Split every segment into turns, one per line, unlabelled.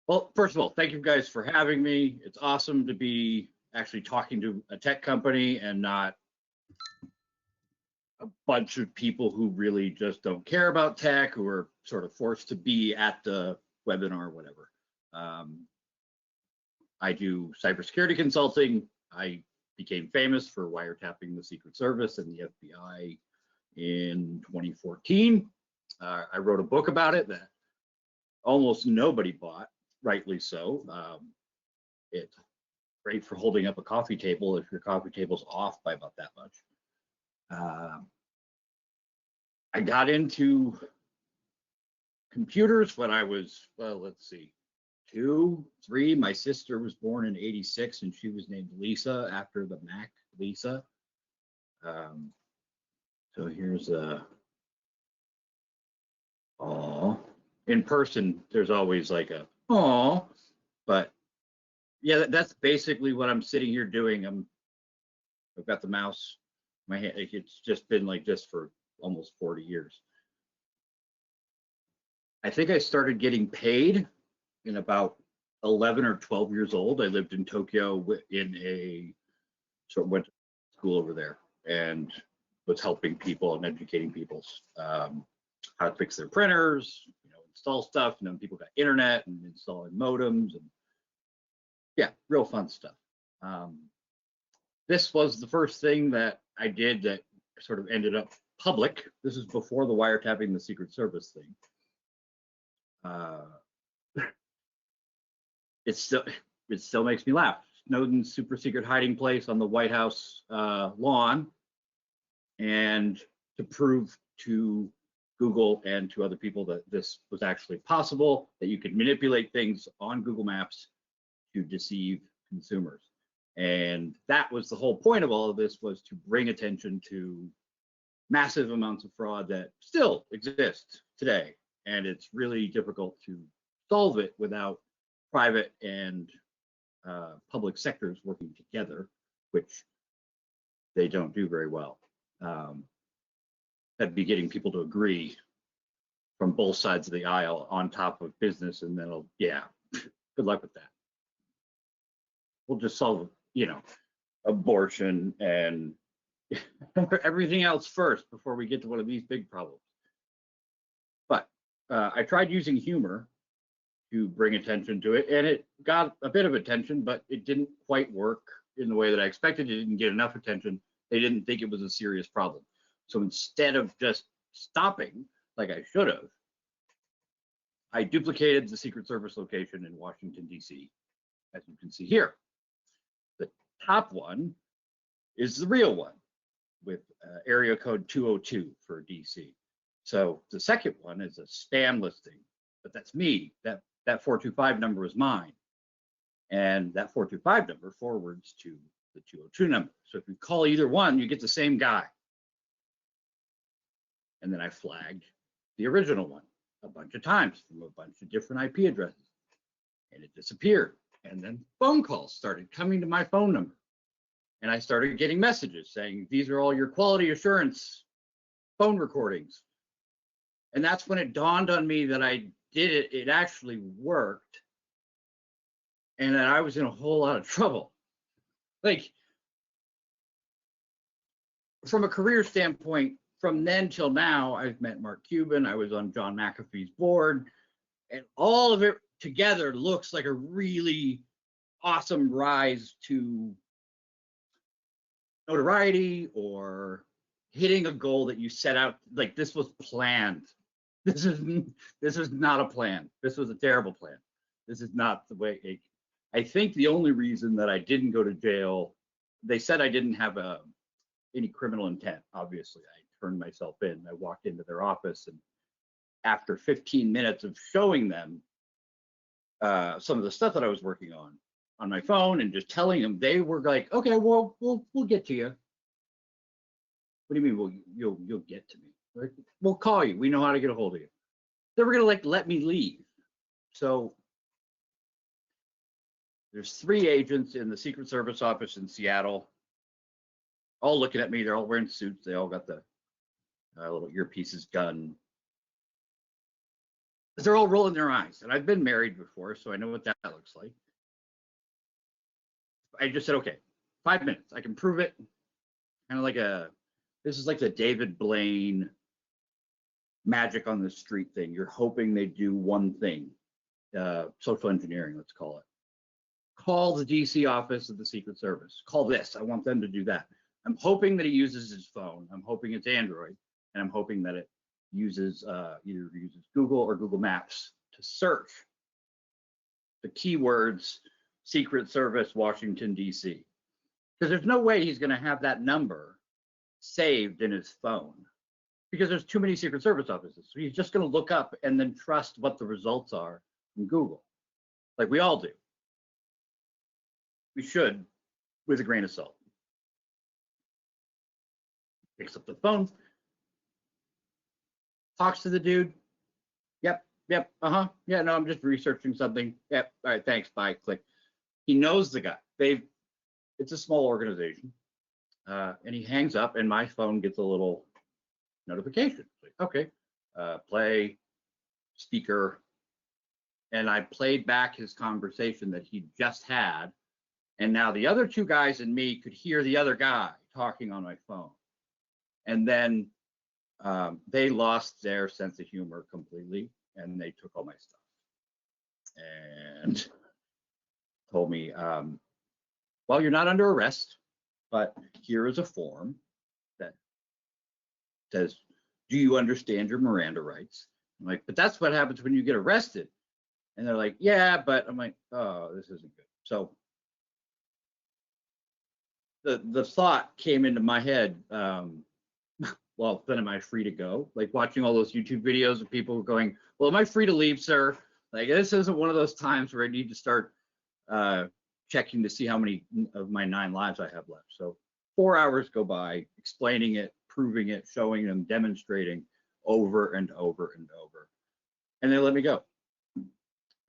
Well, first of all, thank you guys for having me. It's awesome to be actually talking to a tech company and not a bunch of people who really just don't care about tech, who are sort of forced to be at the webinar or whatever. Um, I do cybersecurity consulting. I became famous for wiretapping the Secret Service and the FBI in 2014. I wrote a book about it that almost nobody bought, rightly so. It's great for holding up a coffee table if your coffee table's off by about that much. I got into computers when I was, well, let's see, 2, 3. My sister was born in '86 and she was named Lisa after the Mac Lisa. So here's a, oh, in person, there's always like a, oh, but yeah, that's basically what I'm sitting here doing. I've got the mouse, my hand, it's just been like this for almost 40 years. I think I started getting paid in about 11 or 12 years old. I lived in Tokyo in a sort of went to school over there and was helping people and educating people how to fix their printers, install stuff. And then people got internet and installing modems and yeah, real fun stuff. This was the first thing that I did that sort of ended up public. This is before the wiretapping the Secret Service thing. It still makes me laugh. Snowden's super secret hiding place on the White House lawn, and to prove to Google and to other people that this was actually possible, that you could manipulate things on Google Maps to deceive consumers. And that was the whole point of all of this, was to bring attention to massive amounts of fraud that still exist today. And it's really difficult to solve it without private and public sectors working together, which they don't do very well. That'd be getting people to agree from both sides of the aisle on top of business, and then yeah, good luck with that. We'll just solve, abortion and everything else first before we get to one of these big problems. But I tried using humor to bring attention to it, and it got a bit of attention, but it didn't quite work in the way that I expected. It didn't get enough attention. They didn't think it was a serious problem. So instead of just stopping like I should have, I duplicated the Secret Service location in Washington, D.C., as you can see here. The top one is the real one with area code 202 for D.C. So the second one is a spam listing, but that's me. That 425 number is mine. And that 425 number forwards to the 202 number. So if you call either one, you get the same guy. And then I flagged the original one a bunch of times from a bunch of different IP addresses, and it disappeared. And then phone calls started coming to my phone number, and I started getting messages saying, these are all your quality assurance phone recordings. And that's when it dawned on me that I did it, it actually worked, and that I was in a whole lot of trouble. Like, from a career standpoint, from then till now, I've met Mark Cuban, I was on John McAfee's board, and all of it together looks like a really awesome rise to notoriety or hitting a goal that you set out. Like, this was planned. This is not a plan. This was a terrible plan. This is not the way. I think the only reason that I didn't go to jail, they said I didn't have any criminal intent. Obviously, I turned myself in. I walked into their office, and after 15 minutes of showing them some of the stuff that I was working on my phone and just telling them, they were like, okay, well, we'll get to you. What do you mean? Well, you'll get to me? Like, we'll call you. We know how to get a hold of you. They were gonna let me leave. So there's 3 agents in the Secret Service office in Seattle, all looking at me. They're all wearing suits. They all got the little earpieces done. they're all rolling their eyes. And I've been married before, so I know what that looks like. I just said, okay, 5 minutes. I can prove it. Kind of like this is like the David Blaine magic on the street thing. You're hoping they do one thing, social engineering, let's call it. Call the DC office of the Secret Service. Call this. I want them to do that. I'm hoping that he uses his phone. I'm hoping it's Android, and I'm hoping that it uses either uses Google or Google Maps to search the keywords Secret Service, Washington, DC. Because there's no way he's going to have that number saved in his phone, because there's too many Secret Service offices. So he's just going to look up and then trust what the results are from Google, like we all do. We should, with a grain of salt. Picks up the phone, talks to the dude. Yep, yeah, no, I'm just researching something. Yep, all right, thanks, bye, click. He knows the guy. It's a small organization. And he hangs up, and my phone gets a little notification. Like, okay, play, speaker. And I played back his conversation that he just had. And now the other two guys and me could hear the other guy talking on my phone. And then they lost their sense of humor completely, and they took all my stuff and told me, well, you're not under arrest, but here is a form that says, do you understand your Miranda rights? I'm like, but that's what happens when you get arrested. And they're like, yeah, but I'm like, oh, this isn't good. So the thought came into my head, well, then am I free to go? Like watching all those YouTube videos of people going, well, am I free to leave, sir? Like, this isn't one of those times where I need to start checking to see how many of my 9 lives I have left. So 4 hours go by explaining it, proving it, showing them, demonstrating over and over and over. And they let me go.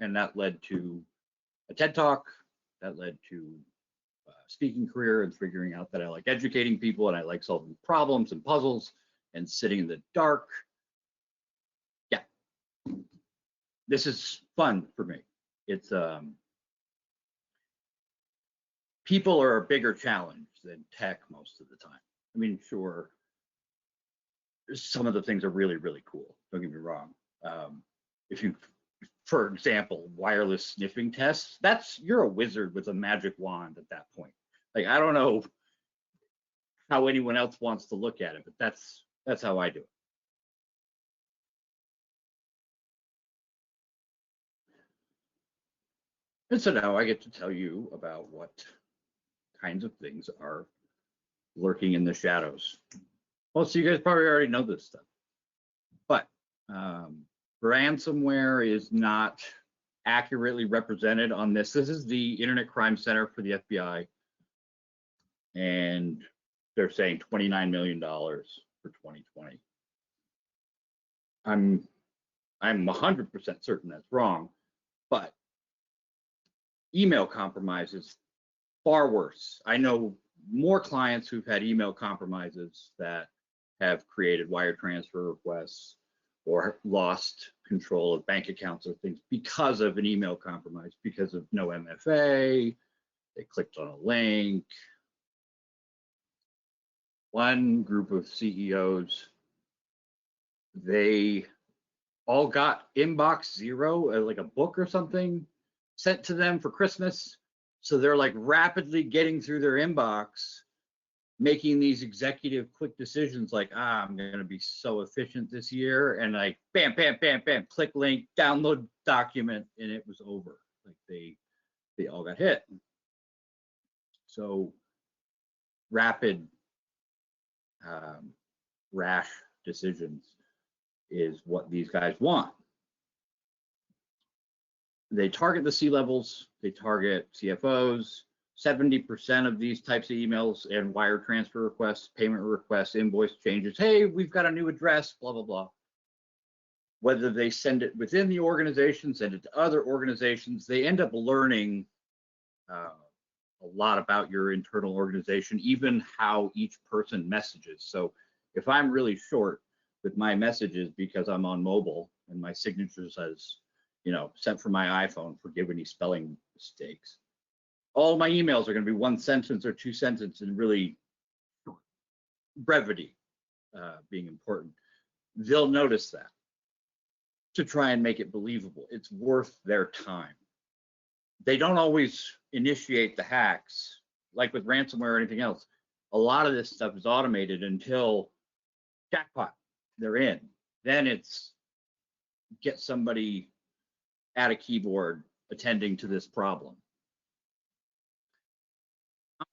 And that led to a TED Talk. That led to a speaking career and figuring out that I like educating people and I like solving problems and puzzles and sitting in the dark. Yeah. This is fun for me. It's people are a bigger challenge than tech most of the time. I mean, sure, some of the things are really, really cool. Don't get me wrong. If you, for example, wireless sniffing tests, you're a wizard with a magic wand at that point. Like, I don't know how anyone else wants to look at it, but that's how I do it. And so now I get to tell you about what kinds of things are lurking in the shadows. Well, so you guys probably already know this stuff, but ransomware is not accurately represented on this. This is the Internet Crime Center for the FBI, and they're saying $29 million for 2020. I'm 100% certain that's wrong, but email compromise is far worse. I know more clients who've had email compromises that have created wire transfer requests or lost control of bank accounts or things because of an email compromise, because of no MFA, they clicked on a link. One group of CEOs, they all got inbox zero, like a book or something, sent to them for Christmas. So they're like rapidly getting through their inbox, making these executive quick decisions like, I'm going to be so efficient this year. And like, bam, bam, bam, bam, click link, download document, and it was over. Like they all got hit. So rapid, rash decisions is what these guys want. They target the C-levels, they target CFOs. 70% of these types of emails and wire transfer requests, payment requests, invoice changes, hey, we've got a new address, blah, blah, blah. Whether they send it within the organization, send it to other organizations, they end up learning a lot about your internal organization, even how each person messages. So if I'm really short, with my messages because I'm on mobile and my signature says, you know, sent from my iPhone, forgive any spelling mistakes. All my emails are going to be one sentence or two sentences, and really brevity being important. They'll notice that to try and make it believable. It's worth their time. They don't always initiate the hacks, like with ransomware or anything else. A lot of this stuff is automated until jackpot, they're in. Then it's get somebody at a keyboard attending to this problem.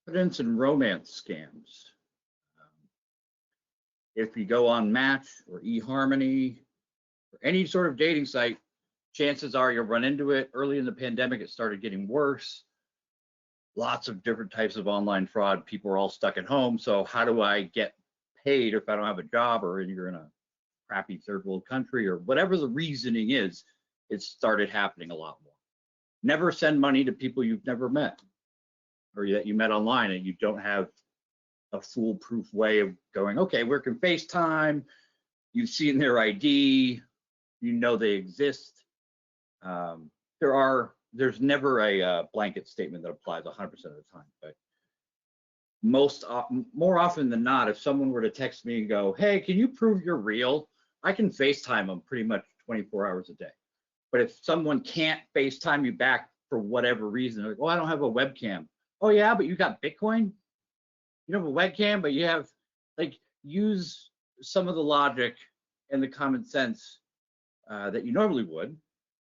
Confidence and romance scams. If you go on Match or eHarmony or any sort of dating site, chances are you'll run into it. Early in the pandemic, it started getting worse. Lots of different types of online fraud. People are all stuck at home. So how do I get paid if I don't have a job, or you're in a crappy third world country, or whatever the reasoning is? It started happening a lot more. Never send money to people you've never met or that you met online and you don't have a foolproof way of going, okay, we can FaceTime, you've seen their ID, you know they exist. There's never a blanket statement that applies 100% of the time, but more often than not, if someone were to text me and go, hey, can you prove you're real? I can FaceTime them pretty much 24 hours a day. But if someone can't FaceTime you back for whatever reason, like, oh, I don't have a webcam. Oh yeah, but you got Bitcoin? You don't have a webcam, but you have, like, use some of the logic and the common sense that you normally would.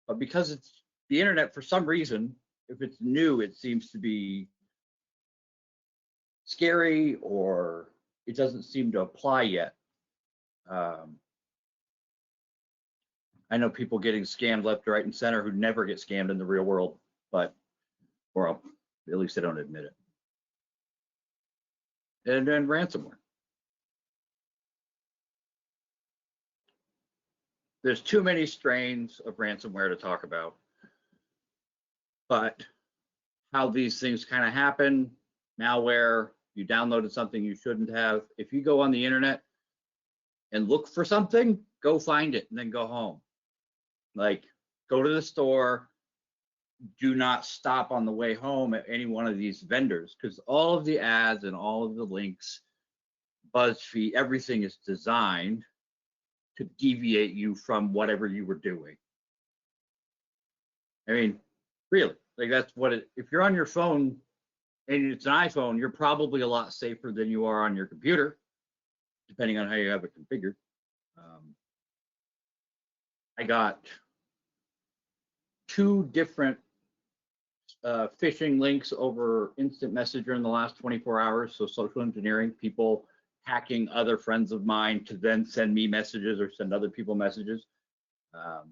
But because it's the internet, for some reason, if it's new, it seems to be scary, or it doesn't seem to apply yet. I know people getting scammed left, right, and center who never get scammed in the real world, but, or at least they don't admit it. And then ransomware. There's too many strains of ransomware to talk about, but how these things kind of happen, malware, you downloaded something you shouldn't have. If you go on the internet and look for something, go find it and then go home. Like, go to the store, do not stop on the way home at any one of these vendors, because all of the ads and all of the links, BuzzFeed, everything is designed to deviate you from whatever you were doing. I mean, really, like, that's what it, if you're on your phone and it's an iPhone, you're probably a lot safer than you are on your computer, depending on how you have it configured. I got 2 different phishing links over Instant Messenger in the last 24 hours. So social engineering, people hacking other friends of mine to then send me messages or send other people messages. I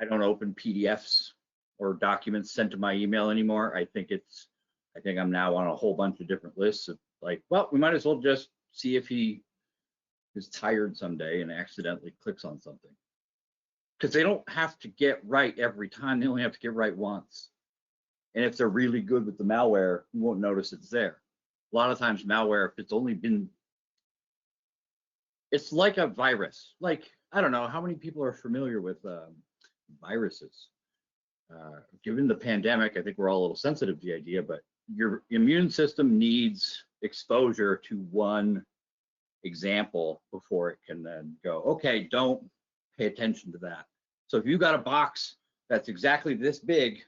don't open PDFs or documents sent to my email anymore. I think I'm now on a whole bunch of different lists of, like, well, we might as well just see if he is tired someday and accidentally clicks on something. Because they don't have to get right every time. They only have to get right once. And if they're really good with the malware, you won't notice it's there. A lot of times malware, if it's only been, it's like a virus. Like, I don't know how many people are familiar with viruses. Given the pandemic, I think we're all a little sensitive to the idea, but your immune system needs exposure to one example before it can then go, okay, don't pay attention to that. So if you got a box that's exactly this big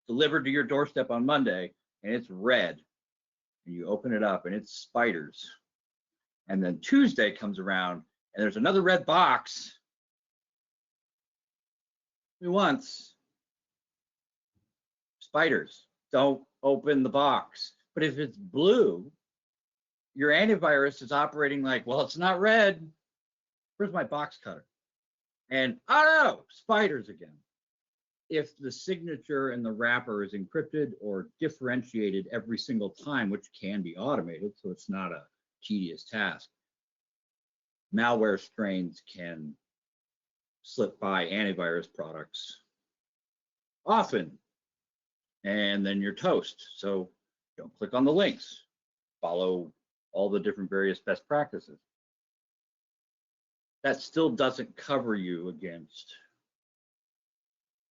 delivered to your doorstep on Monday and it's red, and you open it up and it's spiders, and then Tuesday comes around and there's another red box once, spiders, don't open the box. But if it's blue, your antivirus is operating like, well, it's not red. Where's my box cutter? And, oh no, spiders again. If the signature and the wrapper is encrypted or differentiated every single time, which can be automated, so it's not a tedious task, malware strains can slip by antivirus products often, and then you're toast. So don't click on the links, follow all the different various best practices. that still doesn't cover you against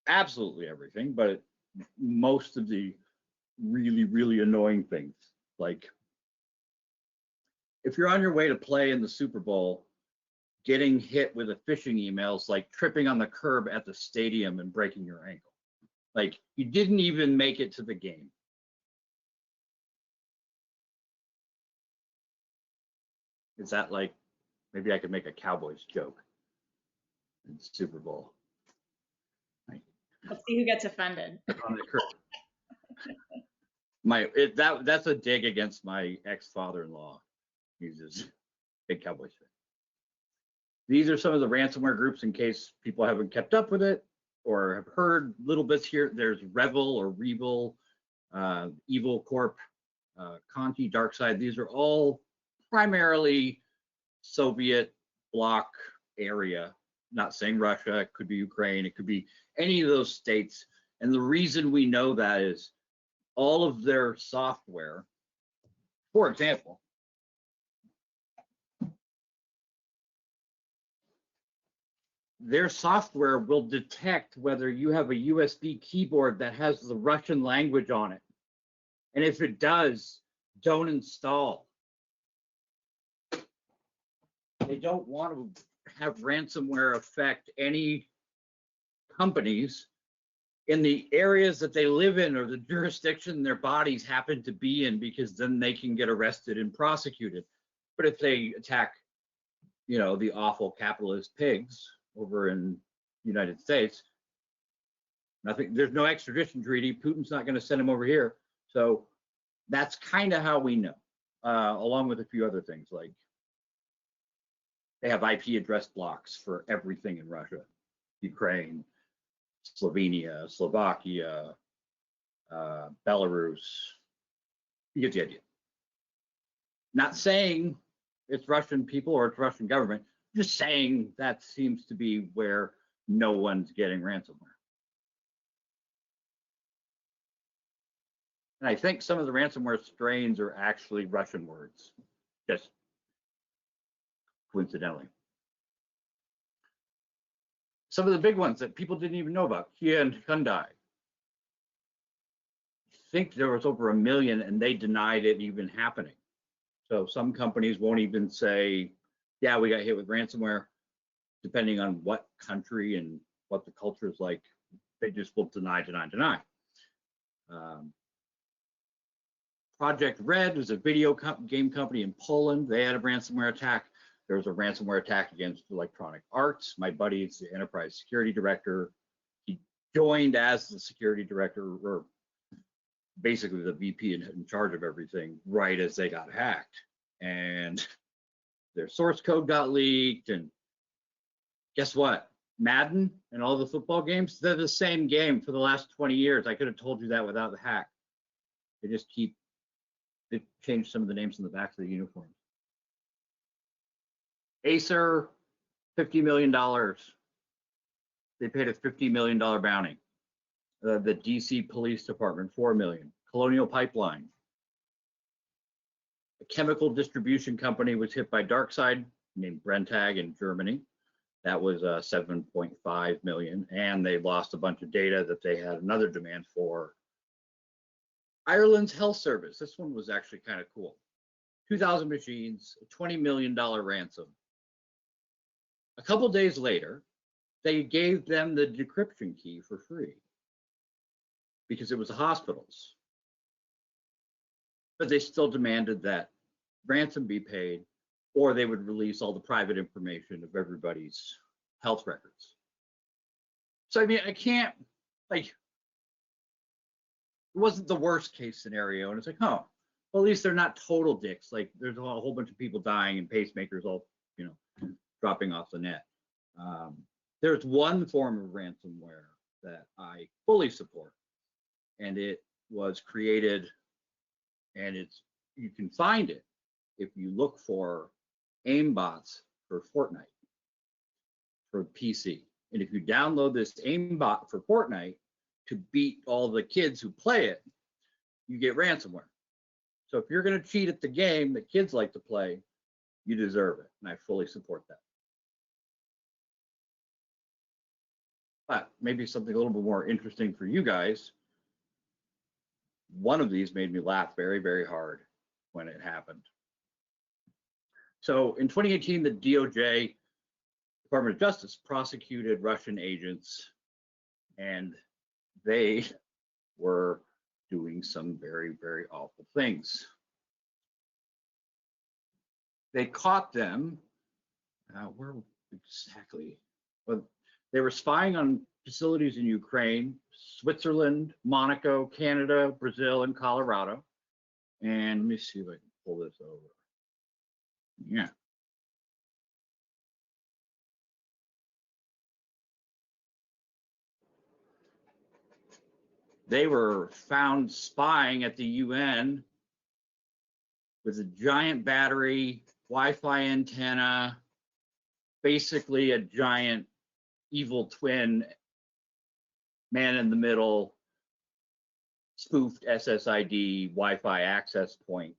absolutely everything, but most of the really, really annoying things. Like if you're on your way to play in the Super Bowl, getting hit with a phishing email is like tripping on the curb at the stadium and breaking your ankle. Like you didn't even make it to the game. Is that like, maybe I could make a Cowboys joke in the Super Bowl.
Let's see who gets offended.
On the curb. That's a dig against my ex-father-in-law. He's a big Cowboys fan. These are some of the ransomware groups in case people haven't kept up with it or have heard little bits here. There's Revel or Rebel, Evil Corp, Conti, DarkSide. These are all primarily Soviet bloc area. Not saying Russia, it could be Ukraine, it could be any of those states. And the reason we know that is all of their software, for example, their software will detect whether you have a USB keyboard that has the Russian language on it. And if it does, don't install. They don't want to have ransomware affect any companies in the areas that they live in or the jurisdiction their bodies happen to be in, because then they can get arrested and prosecuted. But if they attack, you know, the awful capitalist pigs over in the United States, nothing, there's no extradition treaty. Putin's not going to send him over here. So that's kind of how we know, along with a few other things, like they have IP address blocks for everything in Russia, Ukraine, Slovenia, Slovakia, Belarus. You get the idea. Not saying it's Russian people or it's Russian government, just saying that seems to be where no one's getting ransomware. And I think some of the ransomware strains are actually Russian words, just coincidentally. Some of the big ones that people didn't even know about, Kia and Hyundai. I think there was over 1 million and they denied it even happening. So some companies won't even say, yeah, we got hit with ransomware, depending on what country and what the culture is like. They just will deny. Project Red was a video game company in Poland. They had a ransomware attack. There was a ransomware attack against Electronic Arts. My buddy is the enterprise security director. He joined as the security director, or basically the VP in charge of everything, right as they got hacked. And their source code got leaked. And guess what? Madden and all the football games, they're the same game for the last 20 years. I could have told you that without the hack. They changed some of the names on the backs of the uniforms. Acer, $50 million. They paid a $50 million bounty. The DC Police Department, $4 million. Colonial Pipeline. A chemical distribution company was hit by DarkSide, named Brenntag in Germany. That was 7.5 million, and they lost a bunch of data that they had another demand for. Ireland's Health Service, this one was actually kind of cool. 2,000 machines, a $20 million ransom. A couple days later, they gave them the decryption key for free because it was the hospitals. But they still demanded that ransom be paid, or they would release all the private information of everybody's health records. So, I mean, I can't, like, it wasn't the worst case scenario. And it's like, oh, well, at least they're not total dicks. Like, there's a whole bunch of people dying and pacemakers all, you know, dropping off the net. There's one form of ransomware that I fully support, and it was created, and you can find it if you look for aimbots for Fortnite for PC. And if you download this aimbot for Fortnite to beat all the kids who play it, you get ransomware. So if you're going to cheat at the game that kids like to play, you deserve it, and I fully support that. But maybe something a little bit more interesting for you guys. One of these made me laugh very, very hard when it happened. So in 2018, the DOJ, Department of Justice, prosecuted Russian agents, and they were doing some very, very awful things. They caught them, where exactly? Well, they were spying on facilities in Ukraine, Switzerland, Monaco, Canada, Brazil, and Colorado. And let me see if I can pull this over. Yeah. They were found spying at the UN with a giant battery, Wi-Fi antenna, basically a giant evil twin man in the middle, spoofed SSID Wi-Fi access point.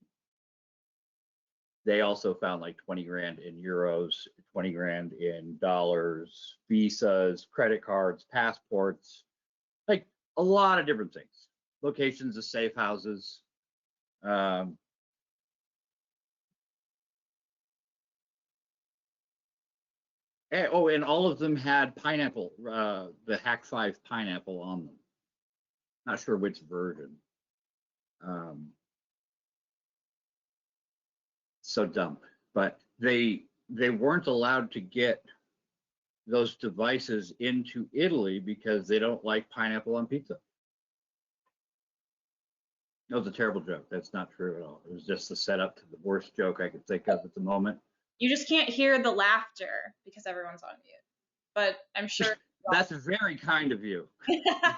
They also found like 20 grand in euros, 20 grand in dollars, visas, credit cards, passports, like a lot of different things. Locations of safe houses. And all of them had pineapple, the Hack 5 pineapple on them. Not sure which version. So dumb, but they weren't allowed to get those devices into Italy because they don't like pineapple on pizza. That was a terrible joke. That's not true at all. It was just the setup to the worst joke I could think of at the moment.
You just can't hear the laughter because everyone's on mute. But I'm sure
that's very kind of you.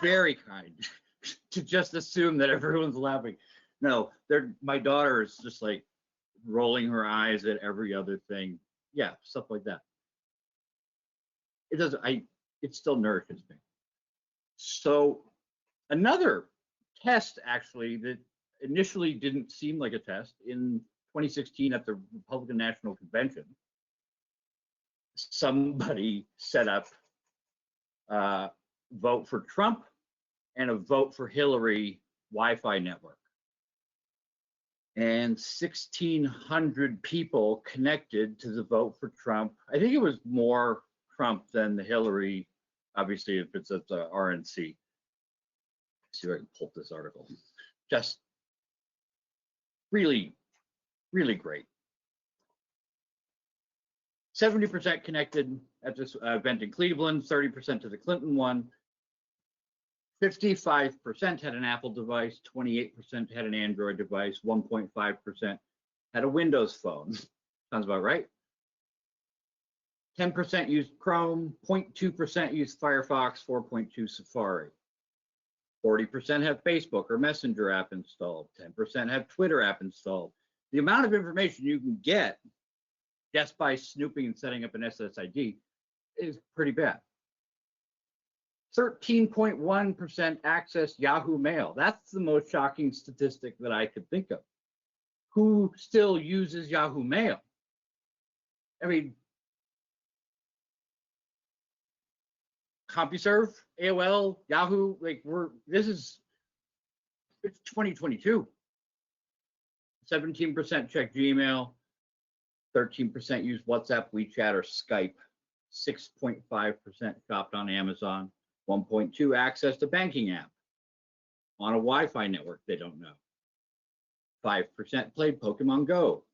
Very kind to just assume that everyone's laughing. No, my daughter is just like rolling her eyes at every other thing. Yeah, stuff like that. It doesn't, it still nourishes me. So another test actually that initially didn't seem like a test in 2016 at the Republican National Convention, somebody set up vote for Trump and a vote for Hillary Wi-Fi network. And 1,600 people connected to the vote for Trump. I think it was more Trump than the Hillary, obviously, if it's at the RNC. Let's see if I can pull up this article. Just really, really great. 70% connected at this event in Cleveland, 30% to the Clinton one. 55% had an Apple device, 28% had an Android device, 1.5% had a Windows phone. Sounds about right. 10% used Chrome, 0.2% used Firefox, 4.2% Safari. 40% have Facebook or Messenger app installed, 10% have Twitter app installed. The amount of information you can get just by snooping and setting up an SSID is pretty bad. 13.1% access Yahoo Mail. That's the most shocking statistic that I could think of. Who still uses Yahoo Mail? I mean, CompuServe, AOL, Yahoo, like it's 2022. 17% check Gmail, 13% use WhatsApp, WeChat, or Skype. 6.5% shopped on Amazon. 1.2% access to banking app on a Wi-Fi network they don't know. 5% played Pokemon Go.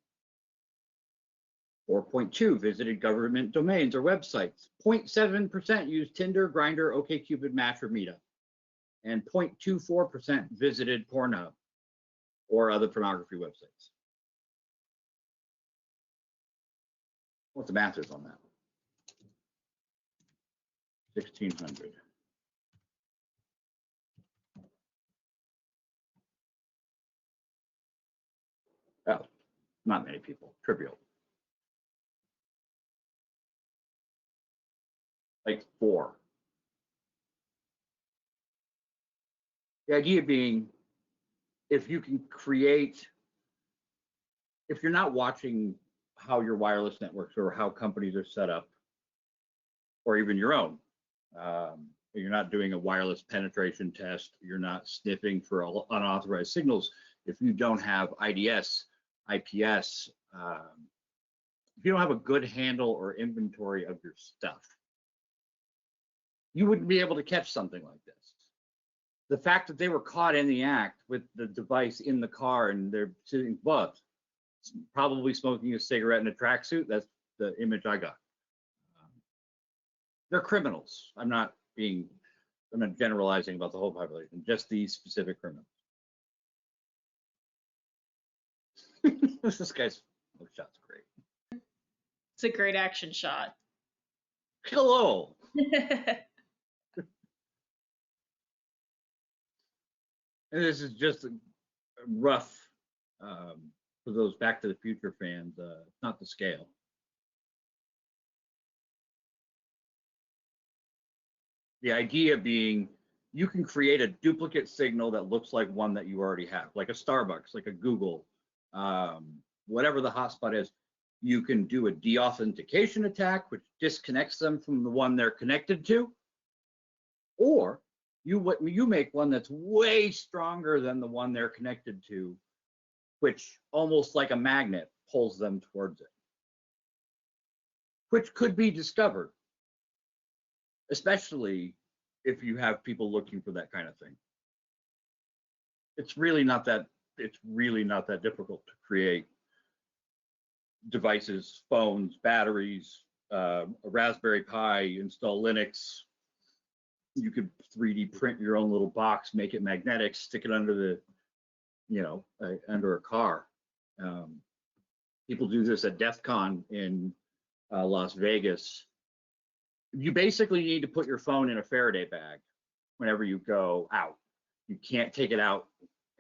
4.2% visited government domains or websites. 0.7% used Tinder, Grindr, OkCupid, Match, or Meetup. And 0.24% visited Pornhub or other pornography websites. What the math is on that? 1,600. Oh, not many people, trivial. Like 4. The idea being, if you can create, if you're not watching how your wireless networks or how companies are set up, or even your own, You're not doing a wireless penetration test. You're not sniffing for unauthorized signals. If you don't have IDS, IPS, if you don't have a good handle or inventory of your stuff, you wouldn't be able to catch something like this. The fact that they were caught in the act with the device in the car and they're sitting, but probably smoking a cigarette in a tracksuit, that's the image I got. They're criminals. I'm not generalizing about the whole population, just these specific criminals. This guy's shot's great.
It's a great action shot.
Hello. And this is just a rough, for those Back to the Future fans, not the scale. The idea being you can create a duplicate signal that looks like one that you already have, like a Starbucks, like a Google, whatever the hotspot is. You can do a deauthentication attack, which disconnects them from the one they're connected to, or you make one that's way stronger than the one they're connected to, which almost like a magnet pulls them towards it, which could be discovered, especially if you have people looking for that kind of thing. It's really not that difficult to create devices, phones, batteries, a Raspberry Pi, install Linux. You could 3D print your own little box, make it magnetic, stick it under the, under a car. People do this at DEF CON in Las Vegas. You basically need to put your phone in a Faraday bag whenever you go out. You can't take it out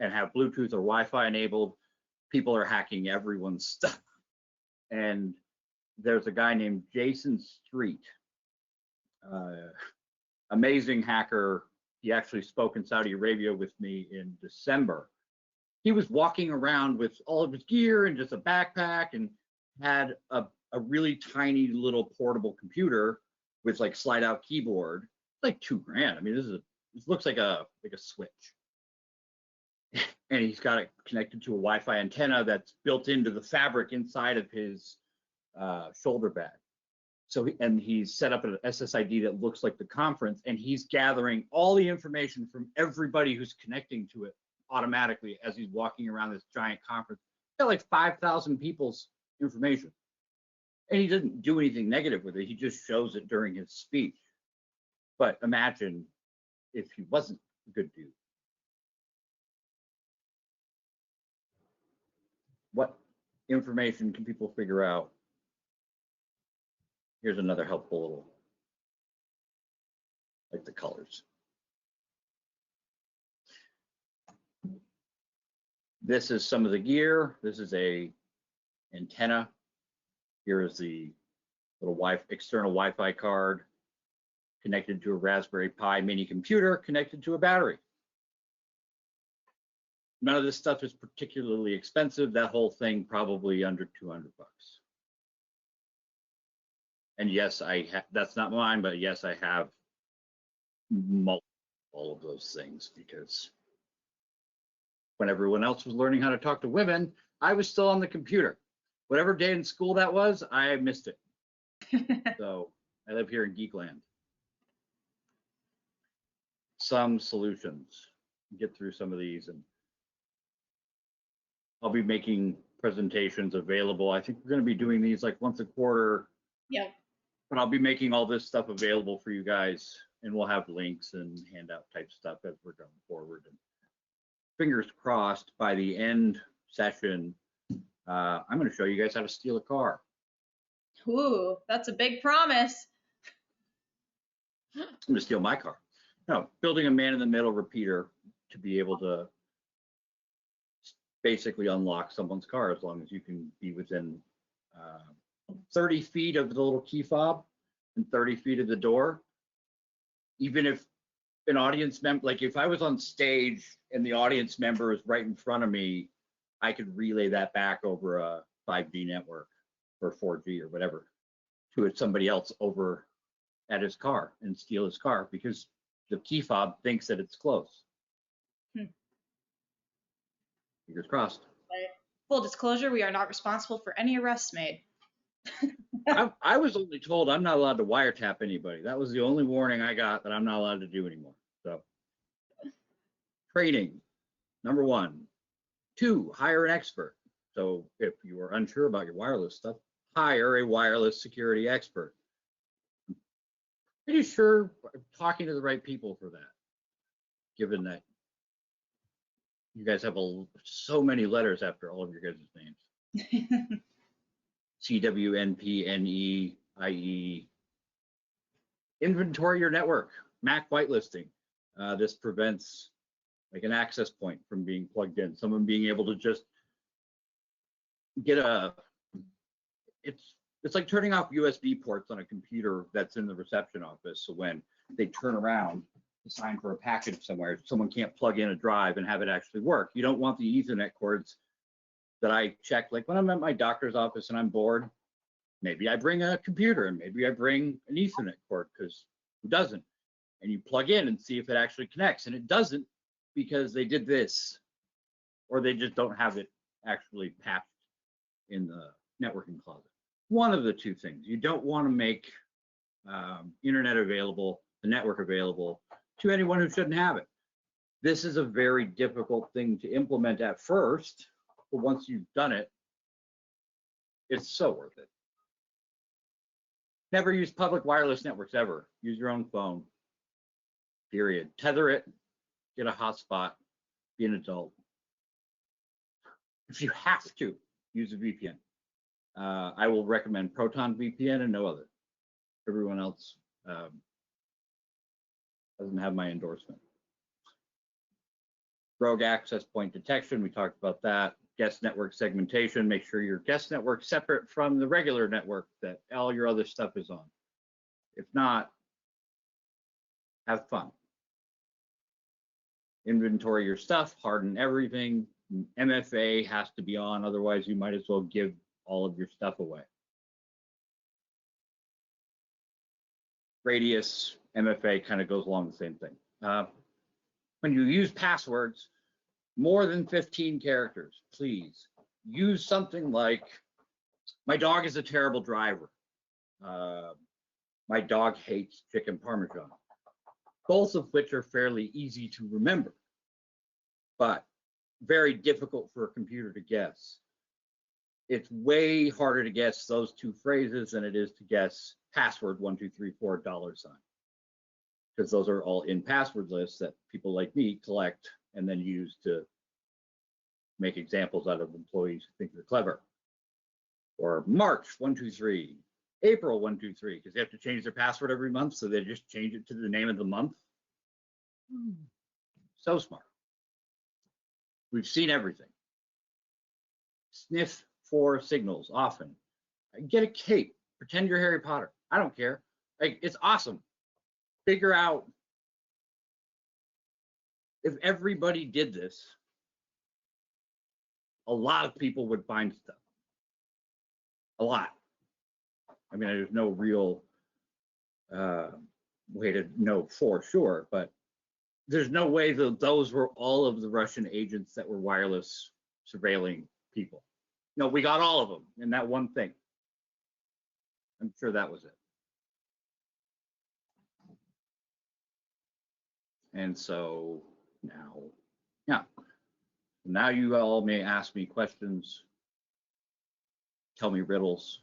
and have Bluetooth or Wi-Fi enabled. People are hacking everyone's stuff. And there's a guy named Jason Street, amazing hacker. He actually spoke in Saudi Arabia with me in December. He was walking around with all of his gear and just a backpack, and had a really tiny little portable computer with like slide out keyboard, like $2,000. I mean, this looks like a switch. And he's got it connected to a Wi-Fi antenna that's built into the fabric inside of his shoulder bag. So he's set up an SSID that looks like the conference, and he's gathering all the information from everybody who's connecting to it automatically as he's walking around this giant conference. Got like 5,000 people's information. And he doesn't do anything negative with it. He just shows it during his speech. But imagine if he wasn't a good dude. What information can people figure out? Here's another helpful little, like the colors. This is some of the gear. This is a antenna. Here is the little external Wi-Fi card connected to a Raspberry Pi mini computer connected to a battery. None of this stuff is particularly expensive. That whole thing probably under 200 bucks. And yes, that's not mine, but yes, I have all of those things, because when everyone else was learning how to talk to women, I was still on the computer. Whatever day in school that was, I missed it. So I live here in Geekland. Some solutions. Get through some of these, and I'll be making presentations available. I think we're going to be doing these like once a quarter.
Yep.
But I'll be making all this stuff available for you guys, and we'll have links and handout type stuff as we're going forward. And fingers crossed, by the end session, I'm going to show you guys how to steal a car.
Ooh, that's a big promise.
I'm going to steal my car. No, building a man-in-the-middle repeater to be able to basically unlock someone's car, as long as you can be within 30 feet of the little key fob and 30 feet of the door. Even if an audience member, like if I was on stage and the audience member is right in front of me, I could relay that back over a 5G network or 4G or whatever to somebody else over at his car and steal his car, because the key fob thinks that it's close.
Hmm.
Fingers crossed.
Full disclosure, we are not responsible for any arrests made.
I was only told I'm not allowed to wiretap anybody. That was the only warning I got, that I'm not allowed to do anymore. So, training, number 1. 2, hire an expert. So if you are unsure about your wireless stuff, hire a wireless security expert. I'm pretty sure I'm talking to the right people for that, given that you guys have so many letters after all of your guys' names. CWNP, NE, IE. Inventory your network, MAC whitelisting. This prevents like an access point from being plugged in. Someone being able to just get it's like turning off USB ports on a computer that's in the reception office. So when they turn around to sign for a package somewhere, someone can't plug in a drive and have it actually work. You don't want the Ethernet cords that I check, like when I'm at my doctor's office and I'm bored, maybe I bring a computer and maybe I bring an Ethernet cord, because who doesn't? And you plug in and see if it actually connects, and it doesn't, because they did this, or they just don't have it actually patched in the networking closet. One of the two things. You don't want to make internet available, the network available to anyone who shouldn't have it. This is a very difficult thing to implement at first, but once you've done it, it's so worth it. Never use public wireless networks ever. Use your own phone, period. Tether it, get a hotspot, be an adult. If you have to, use a VPN. I will recommend Proton VPN and no other. Everyone else doesn't have my endorsement. Rogue access point detection, we talked about that. Guest network segmentation, make sure your guest network separate from the regular network that all your other stuff is on. If not, have fun. Inventory your stuff, harden everything. MFA has to be on, otherwise you might as well give all of your stuff away. Radius, MFA kind of goes along the same thing. When you use passwords, more than 15 characters, please use something like, my dog is a terrible driver. My dog hates chicken parmesan. Both of which are fairly easy to remember, but very difficult for a computer to guess. It's way harder to guess those two phrases than it is to guess password $1234 $, because those are all in password lists that people like me collect and then use to make examples out of employees who think they're clever. Or March 123, April 123, because they have to change their password every month, so they just change it to the name of the month. So smart. We've seen everything. Sniff for signals often. Get a cape, pretend you're Harry Potter. I don't care. Like, it's awesome. Figure out, if everybody did this, a lot of people would find stuff. A lot. I mean, there's no real way to know for sure, but there's no way that those were all of the Russian agents that were wireless surveilling people. No, we got all of them in that one thing. I'm sure that was it. And so now, yeah. Now you all may ask me questions, tell me riddles.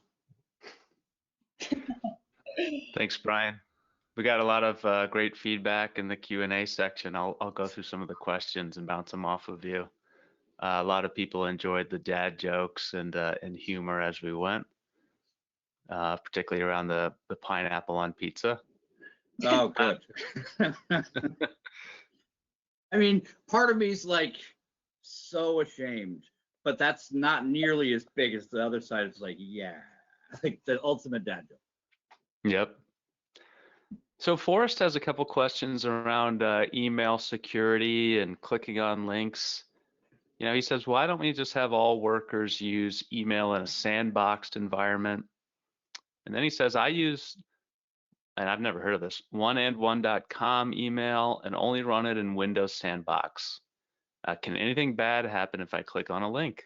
Thanks, Brian. We got a lot of great feedback in the Q&A section. I'll go through some of the questions and bounce them off of you. A lot of people enjoyed the dad jokes and humor as we went, particularly around the pineapple on pizza.
Oh, good. I mean, part of me is like so ashamed, but that's not nearly as big as the other side. It's like, yeah, like the ultimate dad joke.
Yep. So Forrest has a couple questions around email security and clicking on links. You know, he says, why don't we just have all workers use email in a sandboxed environment? And then he says, I use and I've never heard of this, oneandone.com email and only run it in Windows Sandbox. Can anything bad happen if I click on a link?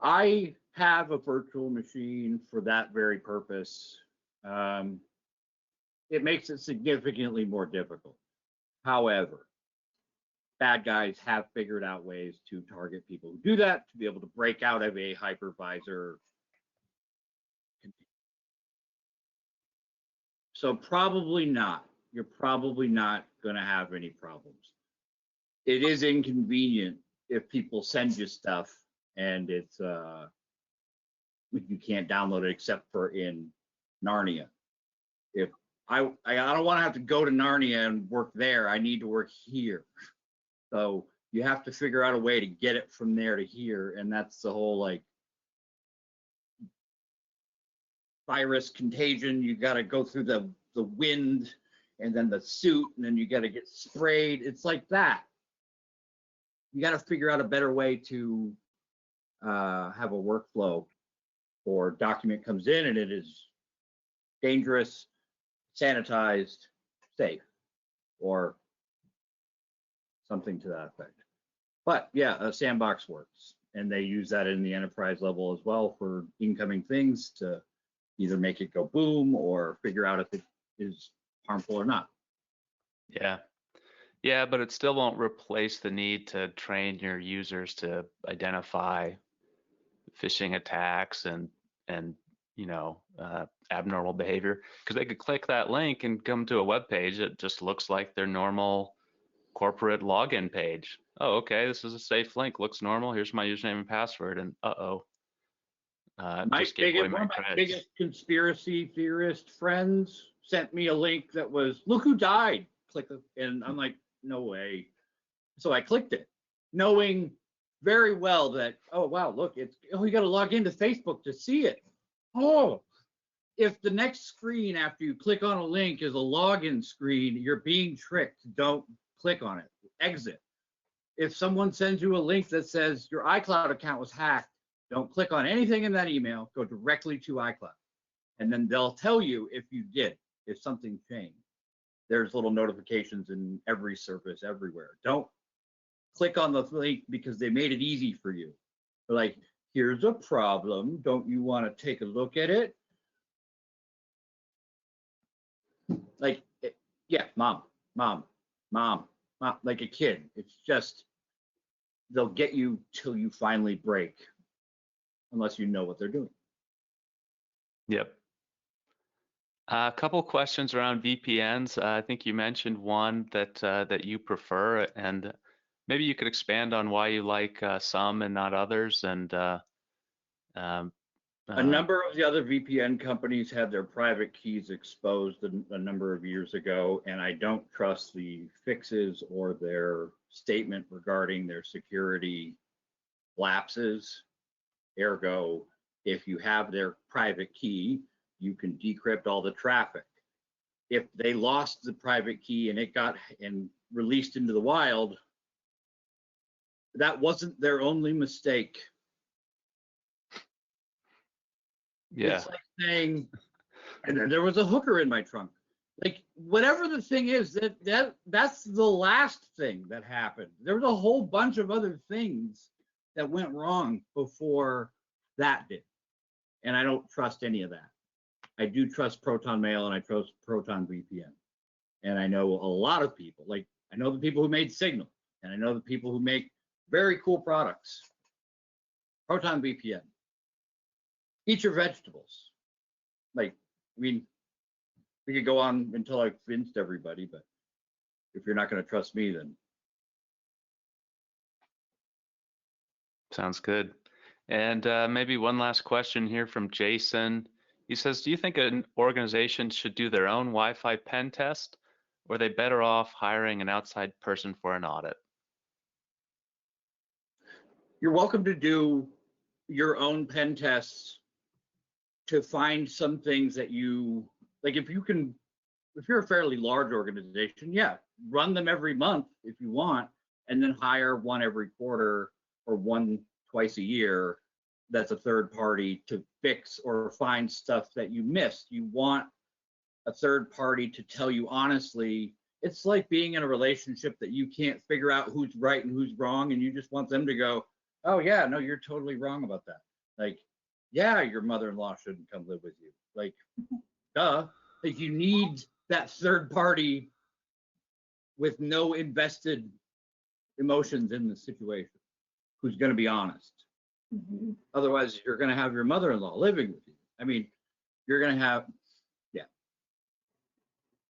I have a virtual machine for that very purpose. It makes it significantly more difficult. However, bad guys have figured out ways to target people who do that, to be able to break out of a hypervisor. So probably not. You're probably not going to have any problems. It is inconvenient if people send you stuff and it's you can't download it except for in Narnia. If I don't want to have to go to Narnia and work there. I need to work here. So you have to figure out a way to get it from there to here, and that's the whole like virus contagion. You got to go through the wind and then the suit, and then you got to get sprayed. It's like that. You got to figure out a better way to have a workflow, or document comes in and it is dangerous, sanitized, safe, or something to that effect. But yeah, a sandbox works, and they use that in the enterprise level as well for incoming things to either make it go boom or figure out if it is harmful or not.
Yeah, but it still won't replace the need to train your users to identify phishing attacks and abnormal behavior, because they could click that link and come to a web page that just looks like their normal corporate login page. Oh, okay, this is a safe link, looks normal. Here's my username and password, and one of my biggest
conspiracy theorist friends sent me a link that was, look who died. Click it, and I'm like, no way. So I clicked it, knowing very well that, oh wow, look, you got to log into Facebook to see it. Oh, if the next screen after you click on a link is a login screen, you're being tricked. Don't click on it. Exit. If someone sends you a link that says your iCloud account was hacked, don't click on anything in that email. Go directly to iCloud, and then they'll tell you if you did, if something changed. There's little notifications in every service everywhere. Don't click on the link because they made it easy for you. They're like, here's a problem. Don't you want to take a look at it? Like, yeah, mom, like a kid. It's just, they'll get you till you finally break, unless you know what they're doing.
Yep. A couple questions around VPNs. I think you mentioned one that you prefer, and maybe you could expand on why you like some and not others. And
a number of the other VPN companies had their private keys exposed a number of years ago, and I don't trust the fixes or their statement regarding their security lapses. Ergo, if you have their private key, you can decrypt all the traffic. If they lost the private key and it got released into the wild, that wasn't their only mistake.
Yeah.
It's like saying, and there was a hooker in my trunk. Like, whatever the thing is, that's the last thing that happened. There was a whole bunch of other things that went wrong before that did. And I don't trust any of that. I do trust Proton Mail and I trust Proton VPN. And I know a lot of people, like I know the people who made Signal, and I know the people who make very cool products. Proton VPN. Eat your vegetables. Like, I mean, we could go on until I convinced everybody, but if you're not going to trust me, then.
Sounds good. And maybe one last question here from Jason. He says, do you think an organization should do their own Wi-Fi pen test, or are they better off hiring an outside person for an audit?
You're welcome to do your own pen tests to find some things that you, like if you're a fairly large organization, yeah, run them every month if you want, and then hire one every quarter or one twice a year that's a third party to fix or find stuff that you missed. You want a third party to tell you honestly. It's like being in a relationship that you can't figure out who's right and who's wrong, and you just want them to go, oh yeah, no, you're totally wrong about that. Like, yeah, your mother-in-law shouldn't come live with you. Like, duh. Like, you need that third party with no invested emotions in the situation, who's going to be honest.
Mhm.
Otherwise, you're going to have your mother-in-law living with you. I mean, you're going to have